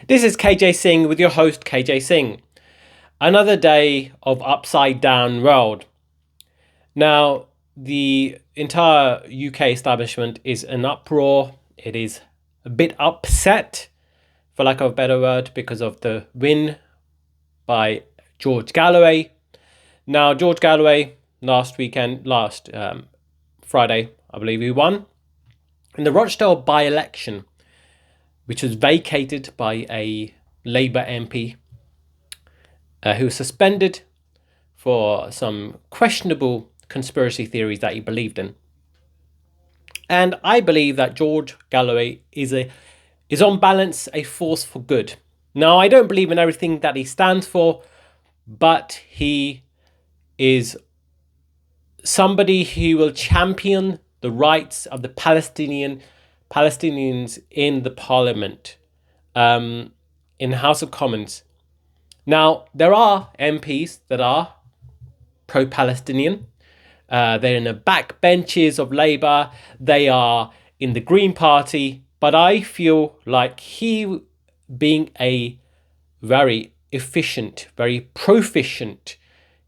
This is KJ Singh with your host KJ Singh. Another day of upside down world. Now, the entire UK establishment is in uproar. It is a bit upset, for lack of a better word, because of the win by George Galloway. Now, George Galloway last Friday, I believe he won in the Rochdale by-election, which was vacated by a Labour MP who was suspended for some questionable conspiracy theories that he believed in. And I believe that George Galloway is on balance a force for good. Now, I don't believe in everything that he stands for, but he is somebody who will champion the rights of the Palestinians in the Parliament, in the House of Commons. Now, there are MPs that are pro-Palestinian. They're in the backbenches of Labour. They are in the Green Party. But I feel like he, being a very efficient, very proficient,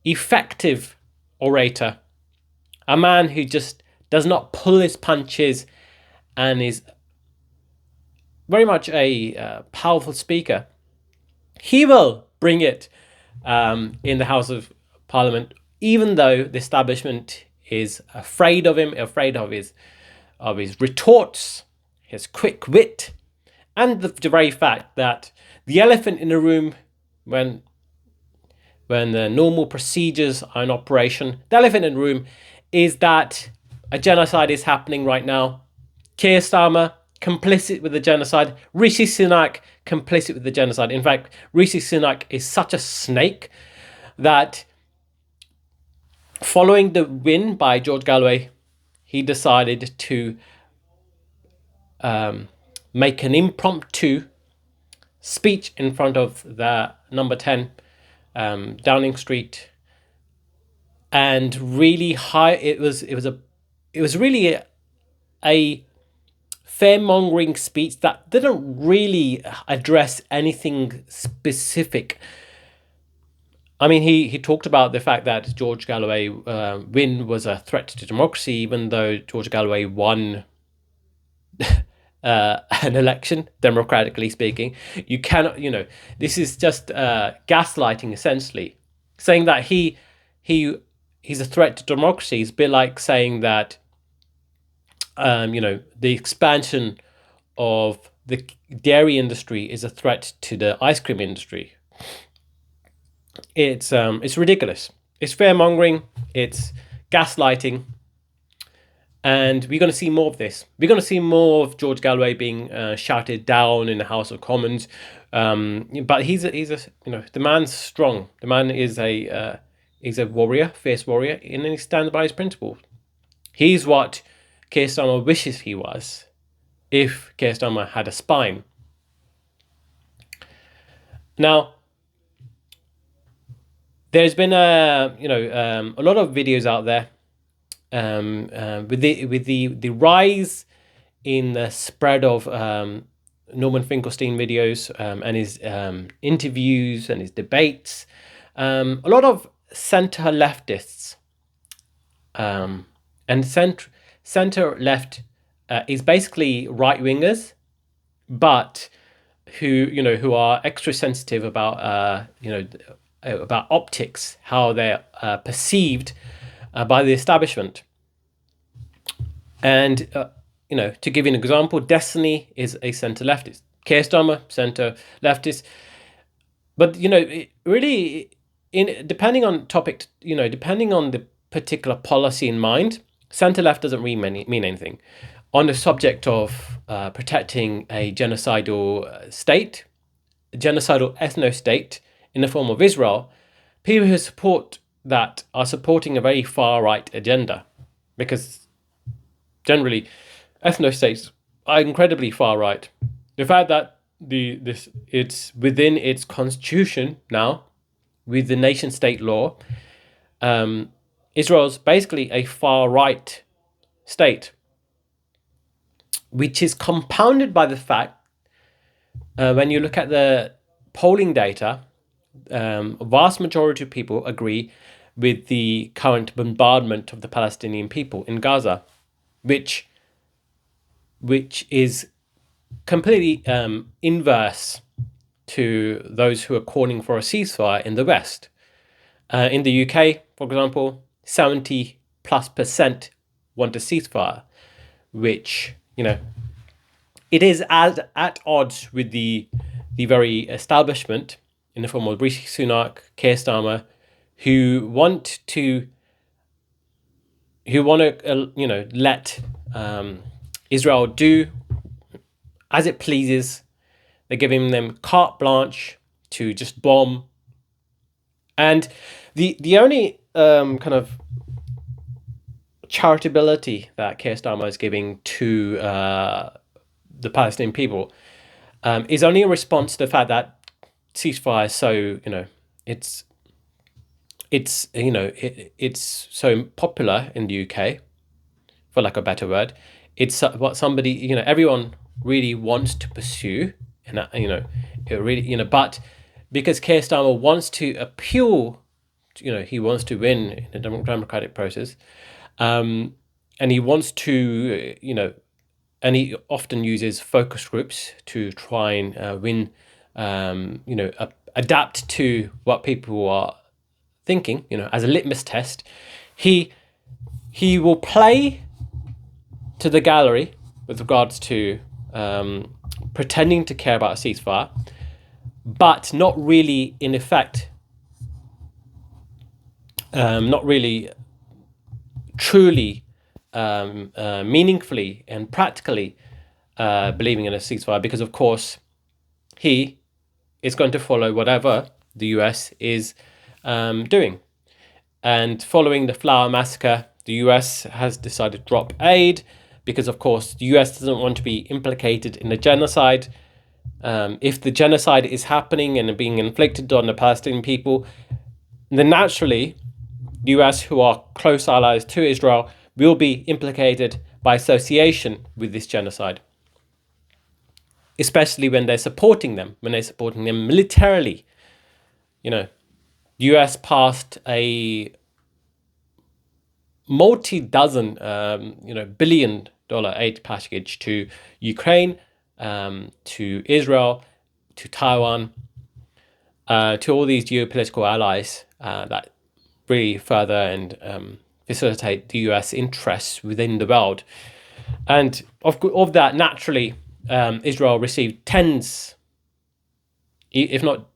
effective orator, a man who just does not pull his punches and is very much a powerful speaker, he will bring it in the House of Parliament, even though the establishment is afraid of him, afraid of his retorts, his quick wit, and the very fact that the elephant in the room, when the normal procedures are in operation, the elephant in the room is that a genocide is happening right now. Keir Starmer, complicit with the genocide. Rishi Sunak, complicit with the genocide. In fact, Rishi Sunak is such a snake that following the win by George Galloway, he decided to make an impromptu speech in front of the number 10 Downing Street, and really it was really a fair-mongering speech that didn't really address anything specific. I mean, he talked about the fact that George Galloway win was a threat to democracy, even though George Galloway won an election, democratically speaking. You cannot, this is just gaslighting, essentially. Saying that he's a threat to democracy is a bit like saying that, the expansion of the dairy industry is a threat to the ice cream industry. It's ridiculous. It's fear-mongering. It's gaslighting. And we're going to see more of this. We're going to see more of George Galloway being shouted down in the House of Commons. But he's the man's strong. The man is a warrior, fierce warrior, and he stands by his principles. He's what Keir Starmer wishes he was, if Keir Starmer had a spine. Now, there's been a lot of videos out there with the rise in the spread of Norman Finkelstein videos and his interviews and his debates. A lot of centre leftists and centre left is basically right wingers, but who are extra sensitive about about optics, how they're perceived by the establishment. And to give you an example, Destiny is a centre leftist, Keir Starmer centre leftist, but really, depending on topic, depending on the particular policy in mind, centre left doesn't really mean anything. On the subject of protecting a genocidal state, a genocidal ethno-state in the form of Israel, people who support that are supporting a very far-right agenda, because generally ethno-states are incredibly far-right. The fact that it's within its constitution now, with the nation-state law, Israel's basically a far-right state, which is compounded by the fact when you look at the polling data, a vast majority of people agree with the current bombardment of the Palestinian people in Gaza, which is completely inverse to those who are calling for a ceasefire in the West. In the UK, for example, 70+% want a ceasefire, which, it is at odds with the very establishment in the form of Rishi Sunak, Keir Starmer, who want to let Israel do as it pleases. They're giving them carte blanche to just bomb. And the only kind of charitability that Keir Starmer is giving to the Palestinian people is only in response to the fact that ceasefire is so, it's so popular in the UK, for lack of a better word. It's what somebody, everyone really wants to pursue, and it really, but because Keir Starmer wants to appeal, he wants to win in the democratic process, and he wants to, and he often uses focus groups to try and win, adapt to what people are thinking, as a litmus test. He will play to the gallery with regards to pretending to care about a ceasefire, but not really, in effect, not really truly, meaningfully and practically believing in a ceasefire, because of course he is going to follow whatever the US is doing. And following the Flower Massacre, the US has decided to drop aid because, of course, the US doesn't want to be implicated in the genocide. If the genocide is happening and being inflicted on the Palestinian people, then naturally, the US, who are close allies to Israel, will be implicated by association with this genocide, especially when they're supporting them, militarily. The US passed a multi-dozen, billion-dollar aid package to Ukraine, to Israel, to Taiwan, to all these geopolitical allies that really further and facilitate the US interests within the world. And of that, naturally, Israel received tens, if not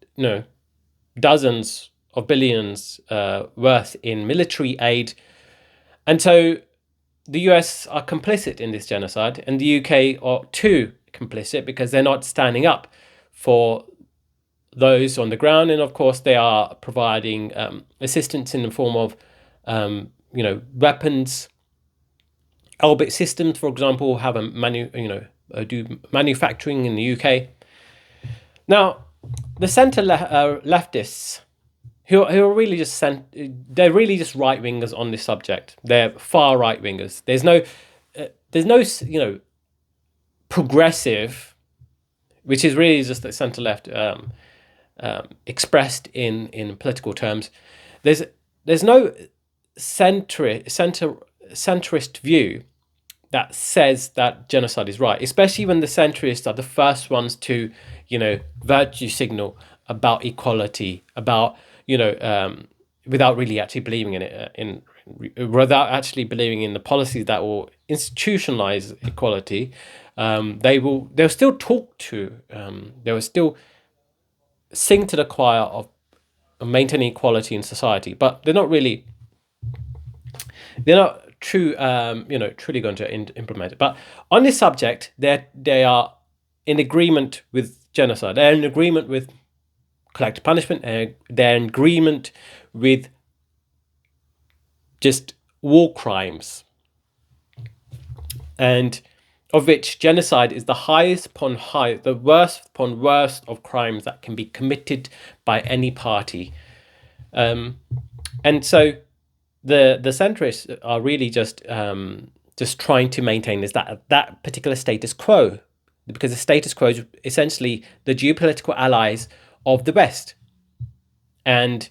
dozens of billions worth in military aid. And so the US are complicit in this genocide, and the UK are too complicit because they're not standing up for those on the ground. And of course, they are providing assistance in the form of, weapons. Elbit Systems, for example, have do manufacturing in the UK. Now, the centre leftists, who are really they're really just right wingers on this subject. They're far right wingers. There's no progressive, which is really just the centre left expressed in political terms. There's no centrist view that says that genocide is right, especially when the centrists are the first ones to, virtue signal about equality, about, without really actually believing in it, without actually believing in the policies that will institutionalize equality. They'll still talk to, they will still sing to the choir of maintaining equality in society, but they're not truly going to implement it. But on this subject, they are in agreement with genocide. They're in agreement with collective punishment. They're in agreement with just war crimes, and of which genocide is the highest upon high, the worst upon worst of crimes that can be committed by any party. And so the centrists are really just trying to maintain that particular status quo, because the status quo is essentially the geopolitical allies of the West. And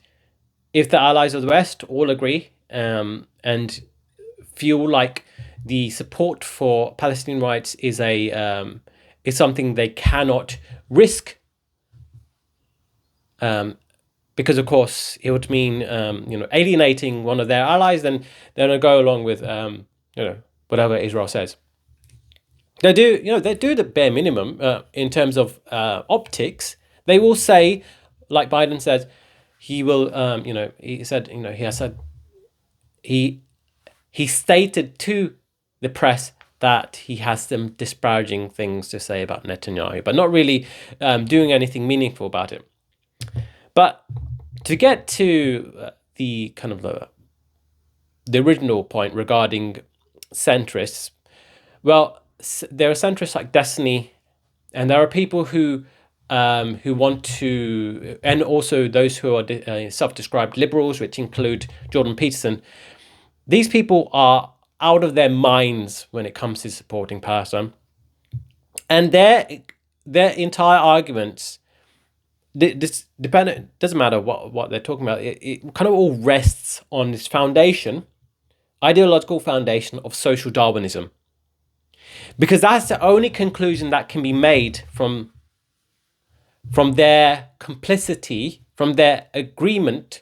if the allies of the West all agree and feel like the support for Palestinian rights is something they cannot risk, because of course it would mean alienating one of their allies, then they're going to go along with whatever Israel says. They do the bare minimum in terms of optics. They will say, like Biden said, he will. He stated to the press that he has some disparaging things to say about Netanyahu, but not really doing anything meaningful about it. But to get to the kind of the original point regarding centrists, well, there are centrists like Destiny, and there are people who want to, and also those who are self-described liberals, which include Jordan Peterson. These people are out of their minds when it comes to supporting Palestine, and their entire arguments, this doesn't matter what they're talking about. It kind of all rests on this ideological foundation of social Darwinism, because that's the only conclusion that can be made from their complicity, from their agreement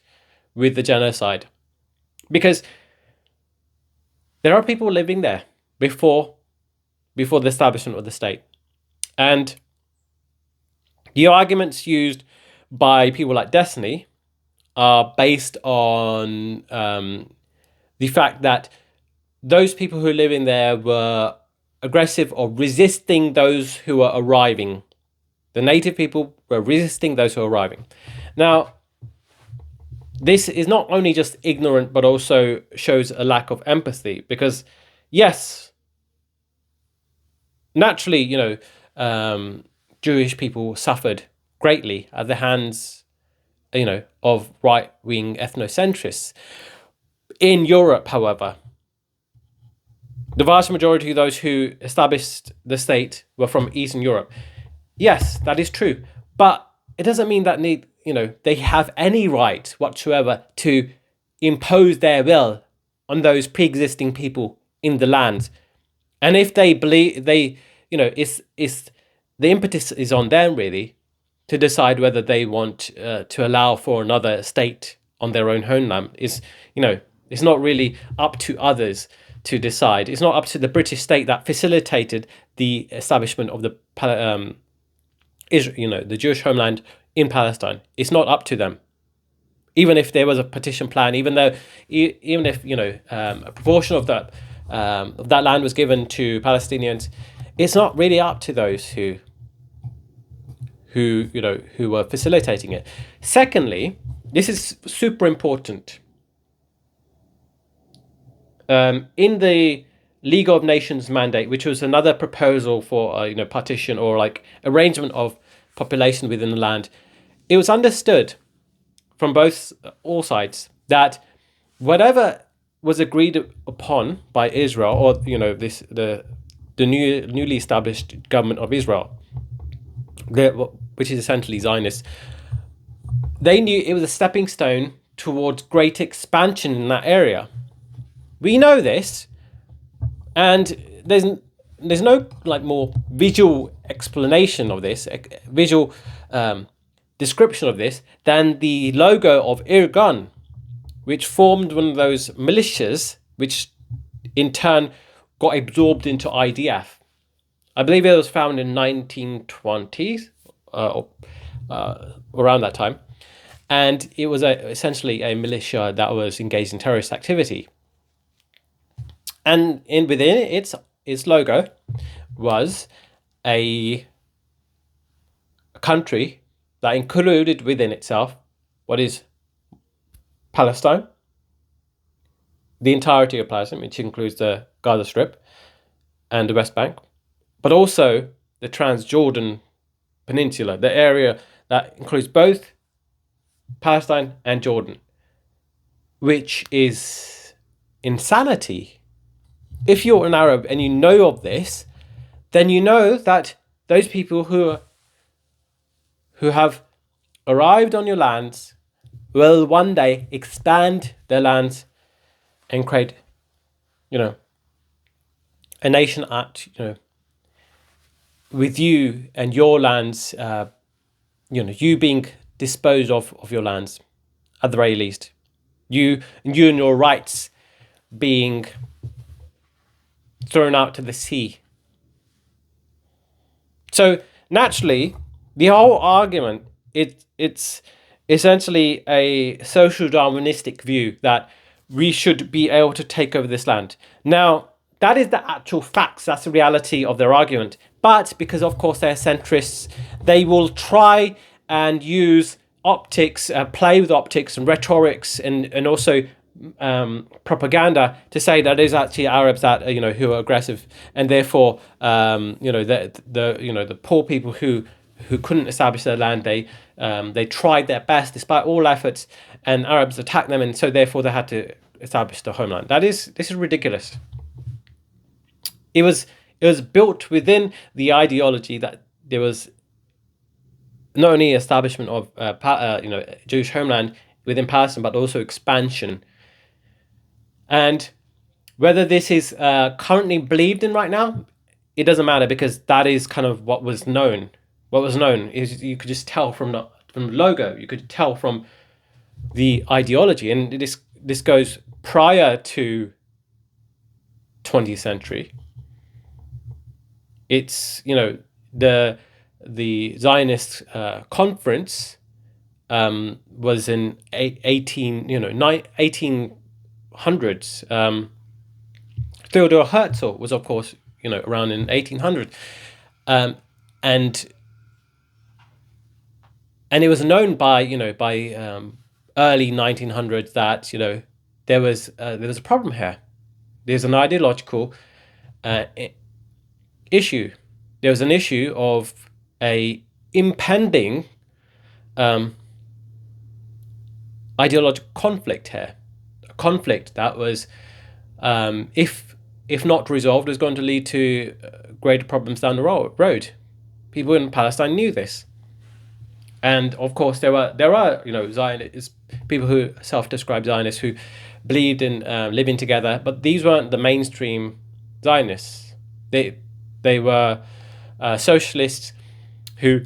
with the genocide, because there are people living there before the establishment of the state. And the arguments used by people like Destiny are based on the fact that those people who are living there were aggressive or resisting those who are arriving. The native people were resisting those who are arriving. Now, this is not only just ignorant, but also shows a lack of empathy, because yes, naturally, Jewish people suffered greatly at the hands, of right-wing ethnocentrists. In Europe, however, the vast majority of those who established the state were from Eastern Europe. Yes, that is true, but it doesn't mean that they have any right whatsoever to impose their will on those pre-existing people in the land. And if they believe it's the impetus is on them really to decide whether they want to allow for another state on their own homeland. It's not really up to others to decide. It's not up to the British state that facilitated the establishment of the the Jewish homeland in Palestine. It's not up to them. Even if there was a partition plan, even if a proportion of that land was given to Palestinians, it's not really up to those who were facilitating it. Secondly, this is super important. In the League of Nations mandate, which was another proposal for partition or like arrangement of population within the land, it was understood from all sides that whatever was agreed upon by Israel, or the newly established government of Israel, which is essentially Zionist, they knew it was a stepping stone towards great expansion in that area. We know this, and there's no more visual explanation of this, visual description of this than the logo of Irgun, which formed one of those militias, which in turn got absorbed into IDF. I believe it was found in 1920s, around that time, and it was essentially a militia that was engaged in terrorist activity. And within its logo was a country that included within itself what is Palestine, the entirety of Palestine, which includes the Gaza Strip and the West Bank, but also the Transjordan Peninsula, the area that includes both Palestine and Jordan, which is insanity. If you're an Arab and you know of this, then you know that those people who have arrived on your lands will one day expand their lands and create, a nation at, with you and your lands, you being disposed of your lands, at the very least. You and your rights being thrown out to the sea. So naturally, the whole argument, it's essentially a social Darwinistic view that we should be able to take over this land. Now, that is the actual facts. That's the reality of their argument. But because, of course, they're centrists, they will try and use optics, play with optics and rhetorics, and also propaganda to say that it is actually Arabs that who are aggressive, and therefore the poor people who couldn't establish their land, they tried their best despite all efforts, and Arabs attacked them, and so therefore they had to establish the homeland. This is ridiculous. It was built within the ideology that there was not only establishment of Jewish homeland within Palestine, but also expansion. And whether this is currently believed in right now, it doesn't matter, because that is kind of what was known. What was known is, you could just tell from the logo, you could tell from the ideology, and this goes prior to 20th century. It's the Zionist conference was in 1800s. Theodor Herzl was, of course, around in 1800, and it was known by early 1900s that there was a problem here. There's an ideological issue. There was an issue of a impending ideological conflict here. A conflict that was, if not resolved, was going to lead to greater problems down the road. People in Palestine knew this. And of course, there are Zionists, people who self-describe Zionists, who believed in living together, but these weren't the mainstream Zionists. They were socialists who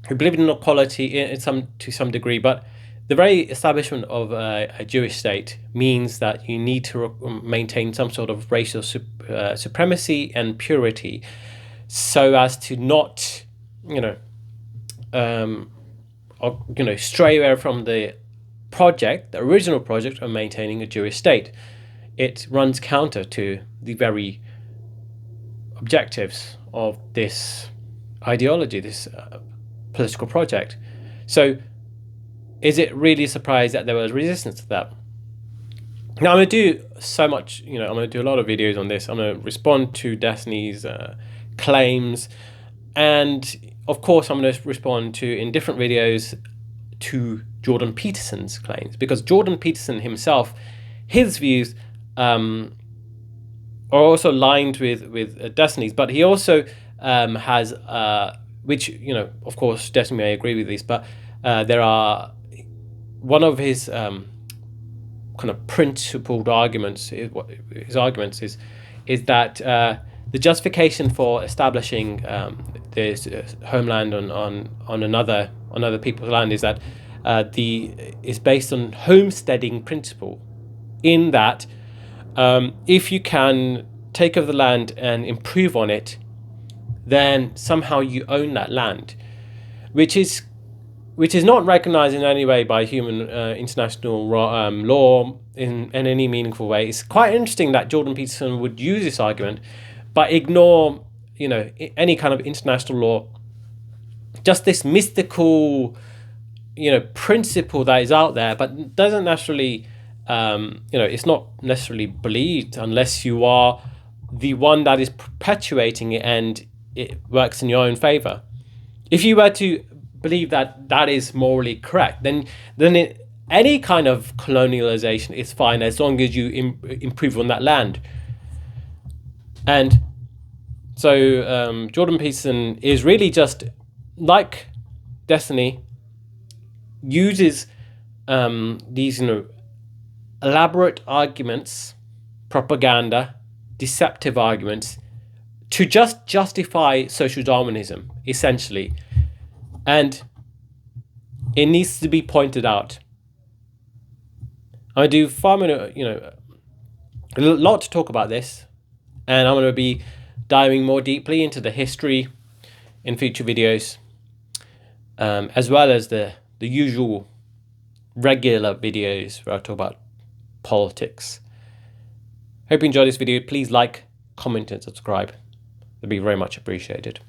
believed in equality to some degree, but the very establishment of a Jewish state means that you need to maintain some sort of racial supremacy and purity, so as to not stray away from the original project of maintaining a Jewish state. It runs counter to the very objectives of this ideology, this political project. So is it really a surprise that there was resistance to that? Now, I'm going to do so much, I'm going to do a lot of videos on this. I'm going to respond to Destiny's claims, and of course I'm going to respond to, in different videos, to Jordan Peterson's claims, because Jordan Peterson himself, his views are also aligned with Destiny's, but he also has, which, of course, Destiny may agree with these, but there are, one of his kind of principled arguments, his arguments is that the justification for establishing this homeland on another people's land is that is based on homesteading principle, in that if you can take over the land and improve on it, then somehow you own that land, which is not recognized in any way by human international law in any meaningful way. It's quite interesting that Jordan Peterson would use this argument, but ignore any kind of international law. Just this mystical principle that is out there, but doesn't necessarily it's not necessarily believed unless you are the one that is perpetuating it and it works in your own favor. If you were to believe that is morally correct, then any kind of colonialization is fine, as long as you improve on that land. And So Jordan Peterson is really just like Destiny, uses these elaborate arguments, propaganda, deceptive arguments to just justify social Darwinism, essentially. And it needs to be pointed out. I do 5 minute, a lot to talk about this, and I'm going to be diving more deeply into the history in future videos, as well as the usual regular videos where I talk about politics. Hope you enjoyed this video. Please like, comment, and subscribe. It'd be very much appreciated.